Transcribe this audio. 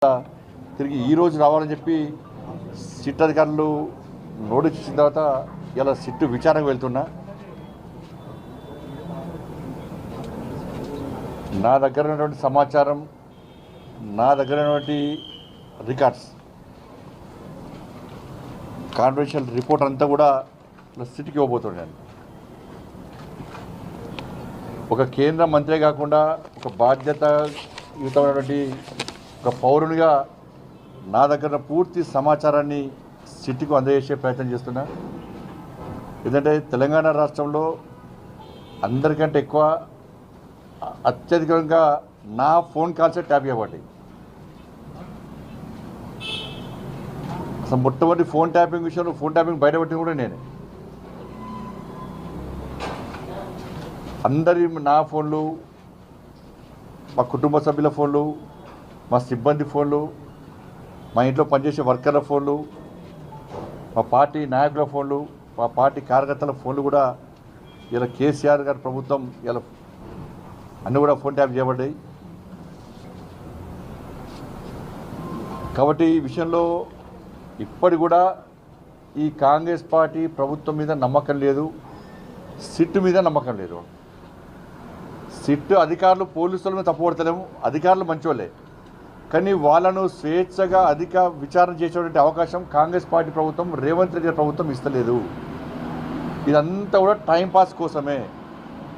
తిరిగి ఈరోజు రావాలని చెప్పి సిట్ అధికారులు నోటీస్ ఇచ్చిన తర్వాత ఇలా సిట్టు విచారణకు వెళ్తున్నా. నా దగ్గర ఉన్నటువంటి సమాచారం, నా దగ్గర ఉన్నటువంటి రికార్డ్స్, కాన్ఫిడెన్షియల్ రిపోర్ట్ అంతా కూడా సిట్కి ఇవ్వబోతున్నాను. ఒక కేంద్ర మంత్రే కాకుండా ఒక బాధ్యతయుతమైనటువంటి ఒక పౌరునిగా నా దగ్గర పూర్తి సమాచారాన్ని సిట్కు అందజేసే ప్రయత్నం చేస్తున్నా. ఎందుకంటే తెలంగాణ రాష్ట్రంలో అందరికంటే ఎక్కువ అత్యధికంగా నా ఫోన్ కాల్సే ట్యాప్ చేయబడ్డాయి. అసలు మొట్టమొదటి ఫోన్ ట్యాపింగ్ విషయంలో ఫోన్ ట్యాపింగ్ బయటపెట్టింది కూడా నేనే. అందరి నా ఫోన్లు, మా కుటుంబ సభ్యుల ఫోన్లు, మా సిబ్బంది ఫోన్లు, మా ఇంట్లో పనిచేసే వర్కర్ల ఫోన్లు, మా పార్టీ నాయకుల ఫోన్లు, మా పార్టీ కార్యకర్తల ఫోన్లు కూడా ఇలా కేసీఆర్ గారి ప్రభుత్వం ఇలా అన్నీ కూడా ఫోన్ ట్యాప్ చేయబడ్డాయి. కాబట్టి ఈ విషయంలో ఇప్పటి కూడా ఈ కాంగ్రెస్ పార్టీ ప్రభుత్వం మీద నమ్మకం లేదు, సిట్ మీద నమ్మకం లేదు. సిట్ అధికారులు పోలీసుల మీద తప్పుపడతలేము, అధికారులు మంచోళ్ళే, కానీ వాళ్ళను స్వేచ్ఛగా అధిక విచారణ చేసేటువంటి అవకాశం కాంగ్రెస్ పార్టీ ప్రభుత్వం, రేవంత్ రెడ్డి ప్రభుత్వం ఇస్తలేదు. ఇదంతా కూడా టైంపాస్ కోసమే.